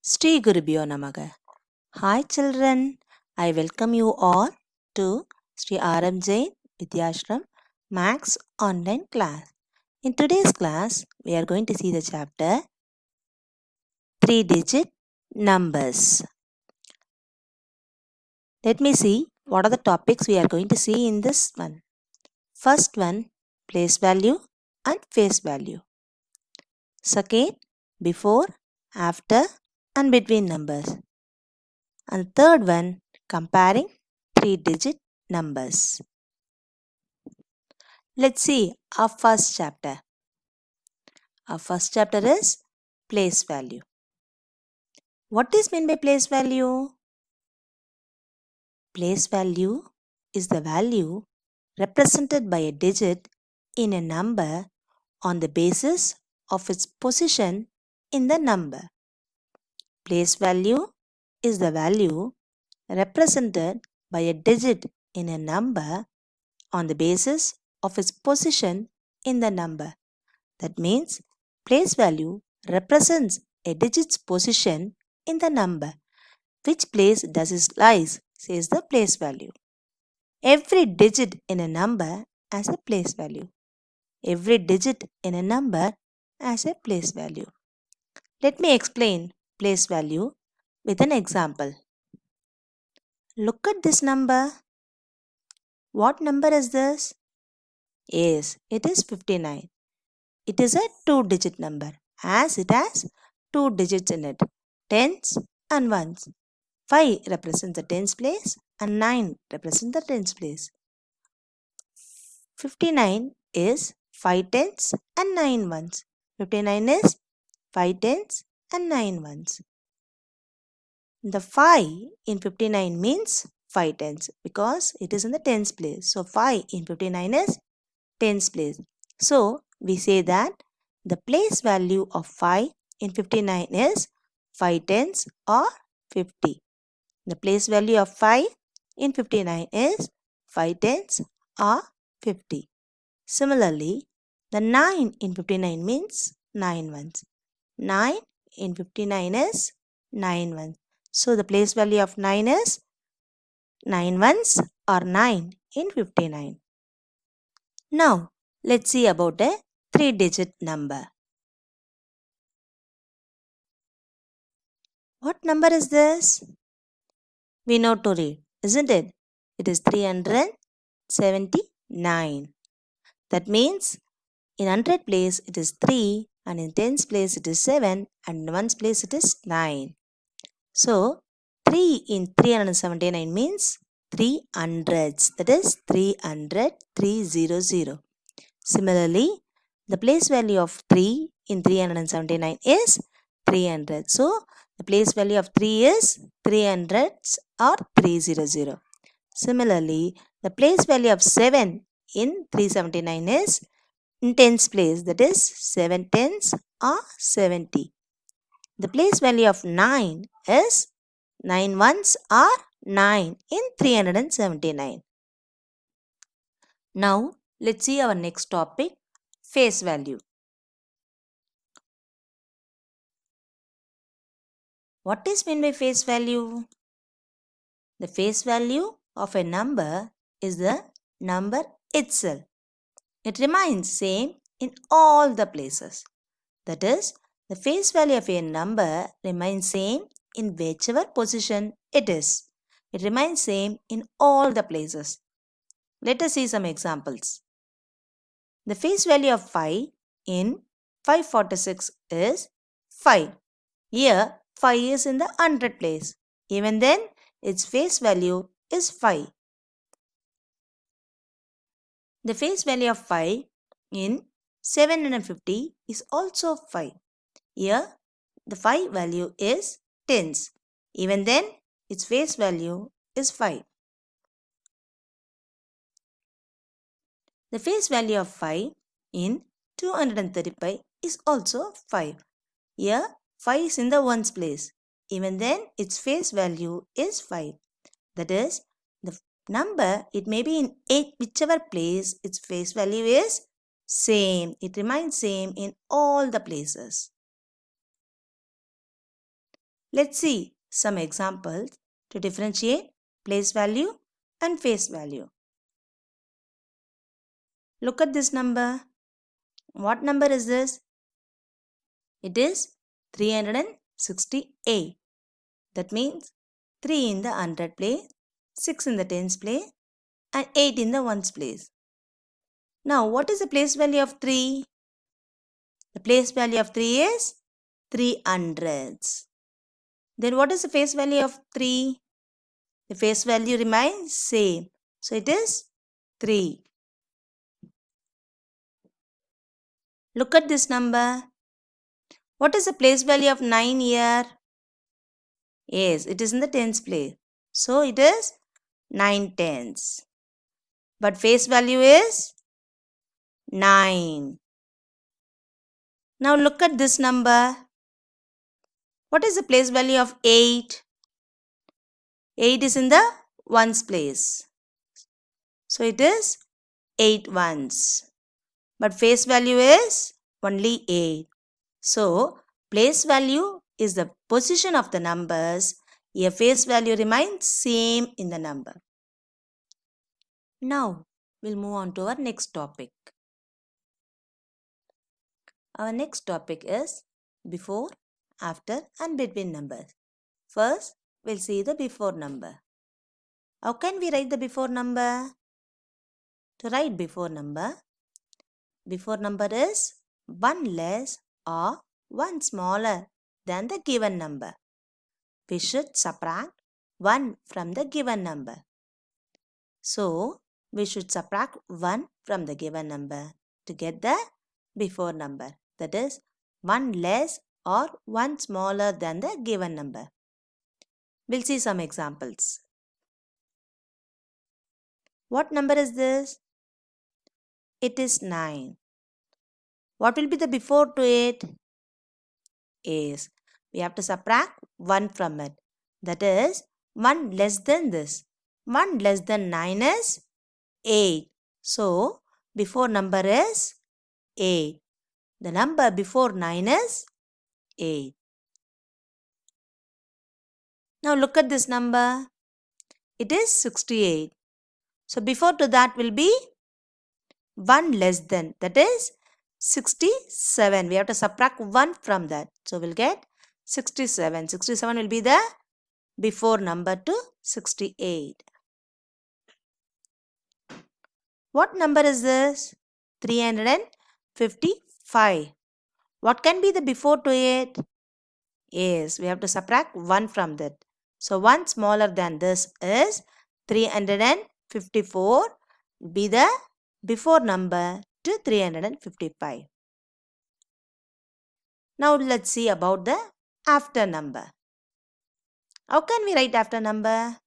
Sri Gurubhyo Namaga. Hi children, I welcome you all to Sri RM Jain Vidyashram Max online class. In today's class, we are going to see the chapter 3-digit numbers. Let me see what are the topics we are going to see in this one. First one, place value and face value. Second, before, after and between numbers. And third one, comparing 3-digit numbers. Let's see our first chapter. Our first chapter is place value. What is meant by place value? Place value is the value represented by a digit in a number on the basis of its position in the number. Place value is the value represented by a digit in a number on the basis of its position in the number. That means place value represents a digit's position in the number. Which place does it lies, says the place value. Every digit in a number has a place value. Every digit in a number has a place value. Let me explain place value with an example. Look at this number. What number is this? Yes, it is 59. It is a 2-digit number as it has 2 digits in it, tens and ones. 5 represents the tens place and 9 represents the tens place. 59 is 5 tens and 9 ones. 59 is 5 tens and 9 ones. The 5 in 59 means 5 tens because it is in the tens place. So 5 in 59 is tens place. So we say that the place value of 5 in 59 is 5 tens or 50. The place value of 5 in 59 is 5 tens or 50. Similarly, the 9 in 59 means 9 ones. 9 in 59 is 9 ones. So the place value of 9 is 9 ones or 9 in 59. Now, let's see about a 3-digit number. What number is this? We know to read, isn't it? It is 379. That means in 100 place it is 3 and in tens place it is 7 and in ones place it is 9. So 3 in 379 means 3 hundreds. That is 300, 300. Similarly, the place value of 3 in 379 is 300. So the place value of 3 is 300s or 300. Similarly, the place value of 7 in 379 is in tens place, that is 7 tens or 70. The place value of 9 is 9 ones or 9 in 379. Now, let's see our next topic, face value. What is meant by face value? The face value of a number is the number itself. It remains same in all the places. That is, the face value of a number remains same in whichever position it is. It remains same in all the places. Let us see some examples. The face value of 5 in 546 is 5. Here 5 is in the 100 place. Even then its face value is 5. The face value of 5 in 750 is also 5. Here the 5 value is tens. Even then its face value is 5. The face value of 5 in 235 is also 5. Here 5 is in the ones place. Even then its face value is 5. That is, the number, it may be in whichever place its face value is same. It remains same in all the places. Let's see some examples to differentiate place value and face value. Look at this number. What number is this? It is 368. That means 3 in the hundred place, 6 in the tens place, and 8 in the ones place. Now, what is the place value of 3? The place value of 3 is 300s. Then what is the face value of 3? The face value remains same. So it is 3. Look at this number. What is the place value of 9 here? Yes, it is in the tens place. So it is 9 tenths. But face value is 9. Now look at this number. What is the place value of 8? 8 is in the ones place. So it is 8 ones. But face value is only 8. So place value is the position of the numbers. Here face value remains same in the number. Now we'll move on to our next topic. Our next topic is before, after and between numbers. First, we'll see the before number. How can we write the before number? To write before number is 1 less or 1 smaller than the given number. We should subtract 1 from the given number. So, we should subtract 1 from the given number to get the before number. That is 1 less or 1 smaller than the given number. We'll see some examples. What number is this? It is 9. What will be the before to it? Is we have to subtract 1 from it. That is 1 less than this. 1 less than 9 is 8. So, before number is 8. The number before 9 is 8. Now look at this number. It is 68. So, before to that will be 1 less than. That is 67. We have to subtract 1 from that. So, we'll get 67. 67 will be the before number to 68. What number is this? 355. What can be the before to it? Yes, we have to subtract 1 from that. So, 1 smaller than this is 354 be the before number to 355. Now, let's see about the after number. How can we write after number?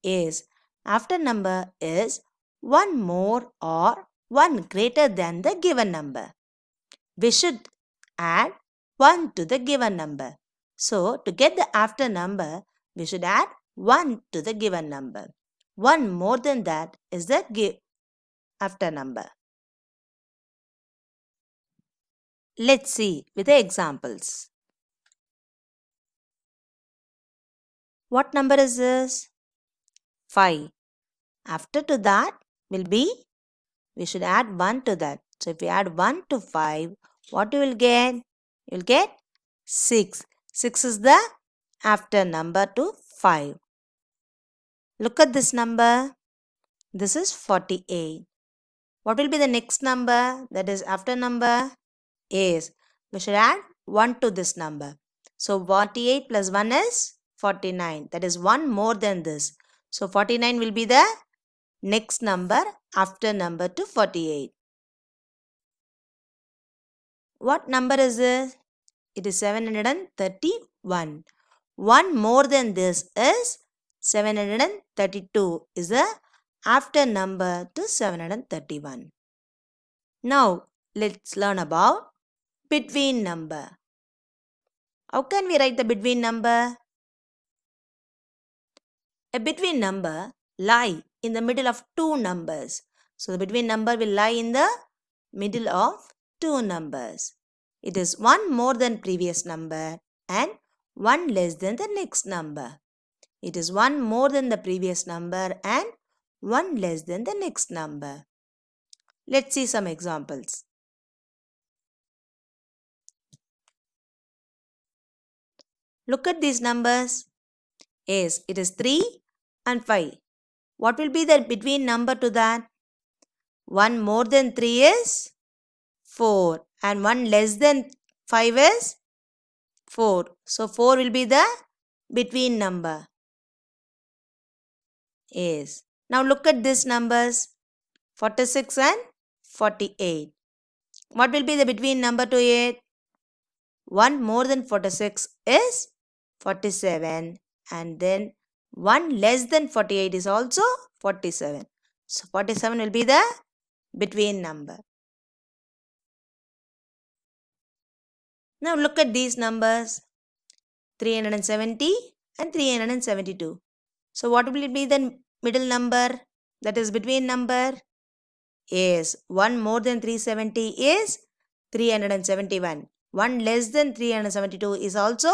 Yes, after number is 1 more or 1 greater than the given number. We should add 1 to the given number. So, to get the after number, we should add 1 to the given number. 1 more than that is the after number. Let's see with the examples. What number is this? 5. After to that will be, we should add 1 to that. So, if we add 1 to 5, what you will get? You will get 6. 6 is the after number to 5. Look at this number. This is 48. What will be the next number? That is after number? Is we should add 1 to this number. So 48 plus 1 is 49. That is 1 more than this. So 49 will be the next number after number to 48. What number is this? It is 731. 1 more than this is 732 is the after number to 731. Now, let's learn about between number. How can we write the between number? A between number lie in the middle of two numbers. So, the between number will lie in the middle of two numbers. It is 1 more than previous number and 1 less than the next number. It is 1 more than the previous number and 1 less than the next number. Let's see some examples. Look at these numbers. Yes, it is 3 and 5. What will be the between number to that? 1 more than 3 is 4 and 1 less than 5 is 4. So 4 will be the between number. Yes. Now look at these numbers 46 and 48. What will be the between number to it? 1 more than 46 is 47 and then 1 less than 48 is also 47. So 47 will be the between number. Now look at these numbers 370 and 372. So what will be the middle number? That is between number? Yes, 1 more than 370 is 371. 1 less than 372 is also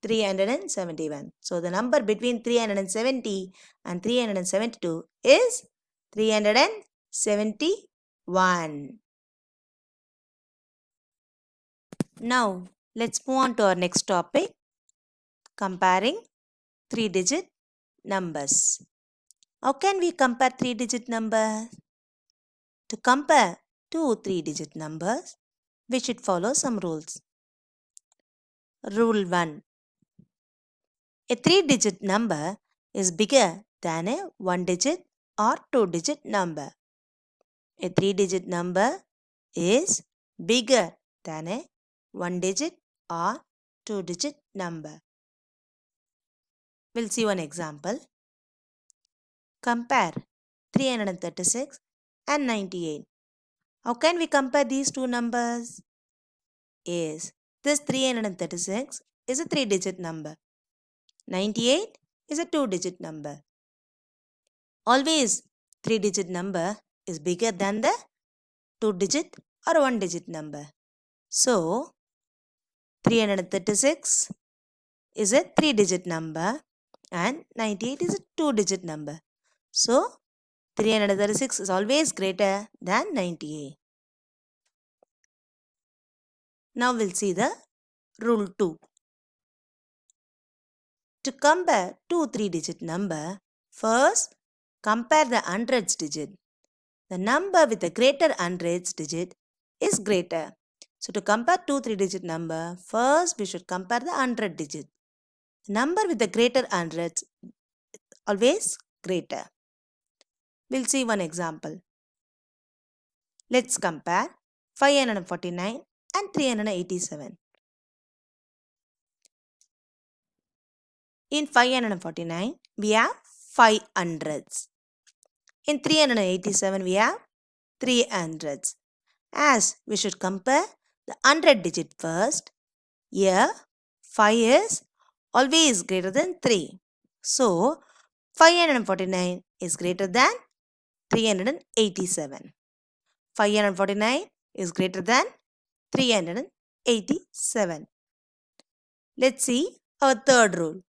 371. So the number between 370 and 372 is 371. Now let's move on to our next topic, comparing 3-digit numbers. How can we compare 3-digit numbers? To compare 2 3-digit numbers, we should follow some rules. Rule 1. A 3-digit number is bigger than a 1-digit or 2-digit number. A 3-digit number is bigger than a 1-digit or 2-digit number. We'll see one example. Compare 336 and 98. How can we compare these two numbers? Yes, this 336 is a 3-digit number. 98 is a 2-digit number. Always 3-digit number is bigger than the 2-digit or 1-digit number. So 336 is a 3-digit number and 98 is a 2-digit number. So 336 is always greater than 98. Now we'll see the rule 2. To compare two 3-digit number, first compare the hundreds digit. The number with the greater hundreds digit is greater. So to compare two 3-digit number, first we should compare the 100 digit. Number with the greater hundreds always greater. We'll see one example. Let's compare 549 and 387. In 549, we have 5 hundreds. In 387, we have 3 hundreds. As we should compare the 100 digit first, here 5 is always greater than 3. So, 549 is greater than 387. 549 is greater than 387. Let's see our third rule.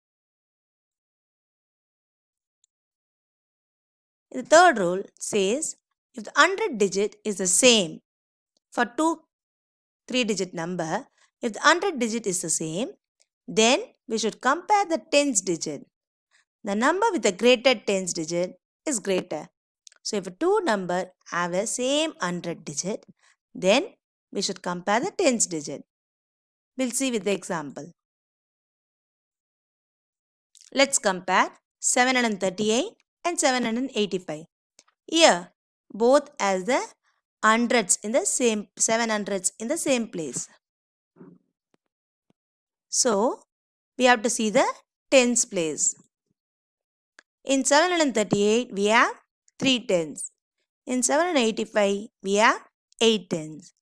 The third rule says if the 100 digit is the same for two 3-digit number, if the 100 digit is the same, then we should compare the tens digit. The number with the greater tens digit is greater. So if two number have the same 100 digit, then we should compare the tens digit. We'll see with the example. Let's compare 738 and 785. Here, both as the hundreds in the same 700s in the same place. So, we have to see the tens place. In 738, we have 3 tens. In 785, we have 8 tens.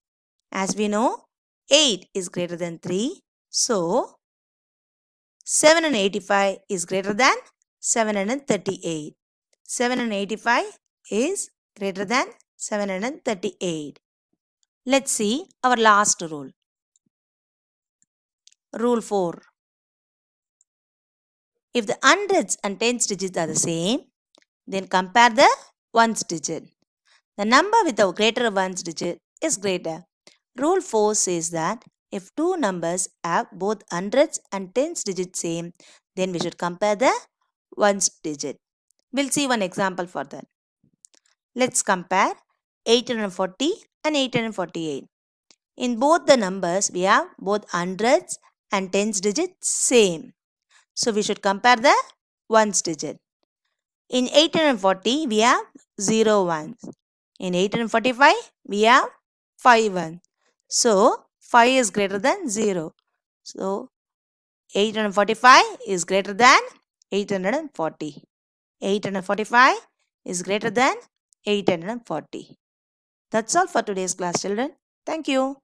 As we know, 8 is greater than 3. So, 785 is greater than 738. 785 is greater than 738. Let's see our last rule. Rule 4. If the hundreds and tens digits are the same, then compare the ones digit. The number with the greater ones digit is greater. Rule 4 says that if two numbers have both hundreds and tens digits same, then we should compare the ones digit. We'll see one example for that. Let's compare 840 and 848. In both the numbers, we have both hundreds and tens digits same. So we should compare the ones digit. In 840, we have 0 ones. In 845, we have 5 ones. So 5 is greater than 0. So 845 is greater than 840. 845 is greater than 840. That's all for today's class, children. Thank you.